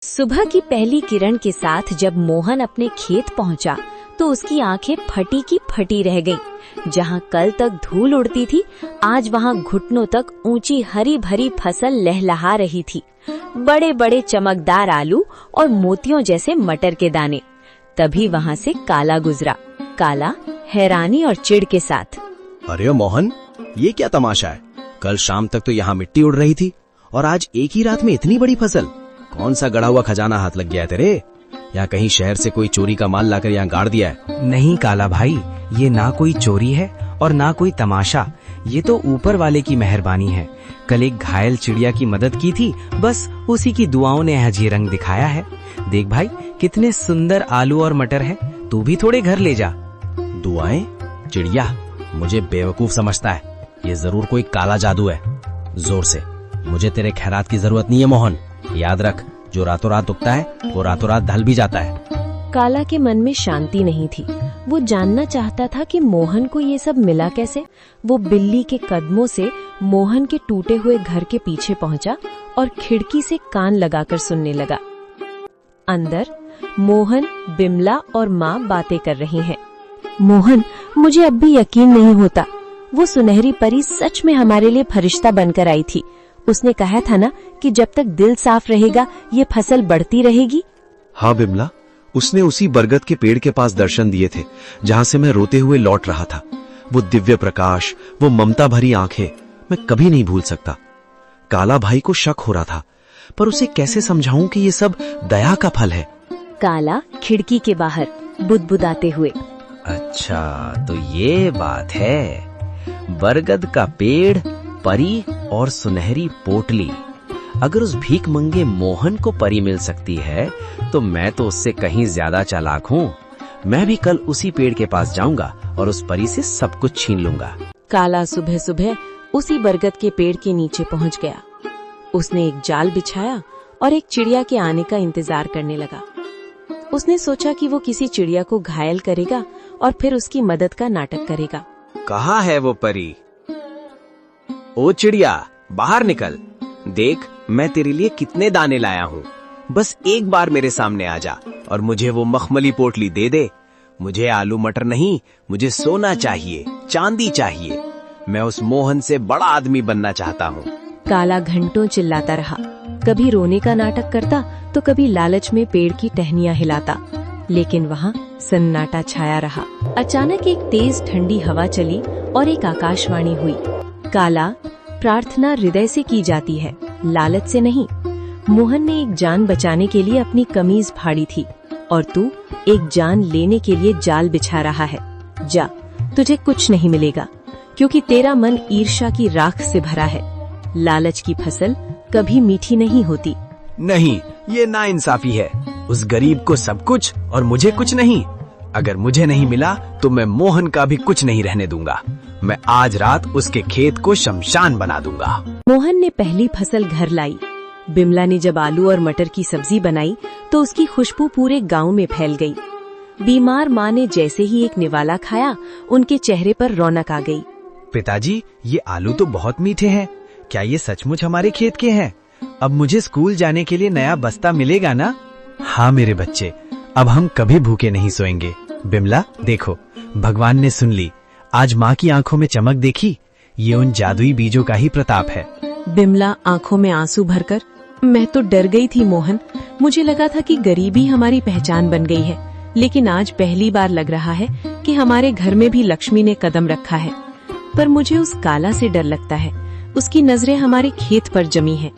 सुबह की पहली किरण के साथ जब मोहन अपने खेत पहुंचा तो उसकी आंखें फटी की फटी रह गईं। जहां कल तक धूल उड़ती थी, आज वहां घुटनों तक ऊंची हरी भरी फसल लहलहा रही थी। बड़े बड़े चमकदार आलू और मोतियों जैसे मटर के दाने। तभी वहां से काला गुजरा। काला हैरानी और चिढ़ के साथ, अरे मोहन, ये क्या तमाशा है? कल शाम तक तो यहाँ मिट्टी उड़ रही थी और आज एक ही रात में इतनी बड़ी फसल। कौन सा गड़ा हुआ खजाना हाथ लग गया है तेरे? या कहीं शहर से कोई चोरी का माल लाकर यहाँ गाड़ दिया है? नहीं काला भाई, ये ना कोई चोरी है और ना कोई तमाशा। ये तो ऊपर वाले की मेहरबानी है। कल एक घायल चिड़िया की मदद की थी, बस उसी की दुआओं ने आज ये रंग दिखाया है। देख भाई, कितने सुंदर आलू और मटर है। तू भी थोड़े घर ले जा। दुआएं? चिड़िया मुझे बेवकूफ समझता है। ये जरूर कोई काला जादू है। जोर से, मुझे तेरे खैरात की जरूरत नहीं है मोहन। याद रख, जो रातों रात उगता है वो रातों रात ढल भी जाता है। काला के मन में शांति नहीं थी। वो जानना चाहता था कि मोहन को ये सब मिला कैसे। वो बिल्ली के कदमों से मोहन के टूटे हुए घर के पीछे पहुंचा और खिड़की से कान लगाकर सुनने लगा। अंदर मोहन, बिमला और माँ बातें कर रही हैं। मोहन, मुझे अब भी यकीन नहीं होता। वो सुनहरी परी सच में हमारे लिए फरिश्ता बनकर आई थी। उसने कहा था ना कि जब तक दिल साफ रहेगा ये फसल बढ़ती रहेगी। हाँ बिमला, उसने उसी बरगद के पेड़ के पास दर्शन दिए थे जहाँ से मैं रोते हुए लौट रहा था। वो दिव्य प्रकाश, वो ममता भरी आंखें, मैं कभी नहीं भूल सकता। काला भाई को शक हो रहा था, पर उसे कैसे समझाऊं कि ये सब दया का फल है। काला खिड़की के बाहर बुदबुदाते हुए, अच्छा तो ये बात है। बरगद का पेड़, परी और सुनहरी पोटली। अगर उस भीख मंगे मोहन को परी मिल सकती है तो मैं तो उससे कहीं ज्यादा चालाक हूँ। मैं भी कल उसी पेड़ के पास जाऊंगा और उस परी से सब कुछ छीन लूंगा। काला सुबह सुबह उसी बरगद के पेड़ के नीचे पहुंच गया। उसने एक जाल बिछाया और एक चिड़िया के आने का इंतजार करने लगा। उसने सोचा कि वो किसी चिड़िया को घायल करेगा और फिर उसकी मदद का नाटक करेगा। कहाँ है वो परी? ओ चिड़िया, बाहर निकल। देख, मैं तेरे लिए कितने दाने लाया हूँ। बस एक बार मेरे सामने आ जा और मुझे वो मखमली पोटली दे दे। मुझे आलू मटर नहीं, मुझे सोना चाहिए, चांदी चाहिए। मैं उस मोहन से बड़ा आदमी बनना चाहता हूँ। काला घंटों चिल्लाता रहा। कभी रोने का नाटक करता तो कभी लालच में पेड़ की टहनियां हिलाता, लेकिन वहाँ सन्नाटा छाया रहा। अचानक एक तेज ठंडी हवा चली और एक आकाशवाणी हुई। काला, प्रार्थना हृदय से की जाती है, लालच से नहीं। मोहन ने एक जान बचाने के लिए अपनी कमीज फाड़ी थी और तू एक जान लेने के लिए जाल बिछा रहा है। जा, तुझे कुछ नहीं मिलेगा क्योंकि तेरा मन ईर्ष्या की राख से भरा है। लालच की फसल कभी मीठी नहीं होती। नहीं, ये नाइंसाफी है। उस गरीब को सब कुछ और मुझे कुछ नहीं। अगर मुझे नहीं मिला तो मैं मोहन का भी कुछ नहीं रहने दूंगा। मैं आज रात उसके खेत को शमशान बना दूंगा। मोहन ने पहली फसल घर लाई। बिमला ने जब आलू और मटर की सब्जी बनाई तो उसकी खुशबू पूरे गांव में फैल गई। बीमार माँ ने जैसे ही एक निवाला खाया, उनके चेहरे पर रौनक आ गई। पिताजी, ये आलू तो बहुत मीठे हैं। क्या ये सचमुच हमारे खेत के हैं? अब मुझे स्कूल जाने के लिए नया बस्ता मिलेगा ना? हाँ मेरे बच्चे, अब हम कभी भूखे नहीं सोएंगे। बिमला देखो, भगवान ने सुन ली। आज माँ की आंखों में चमक देखी? ये उन जादुई बीजों का ही प्रताप है। बिमला आंखों में आंसू भरकर, मैं तो डर गई थी मोहन। मुझे लगा था कि गरीबी हमारी पहचान बन गई है, लेकिन आज पहली बार लग रहा है कि हमारे घर में भी लक्ष्मी ने कदम रखा है। पर मुझे उस काला से डर लगता है। उसकी नजरें हमारे खेत पर जमी हैं।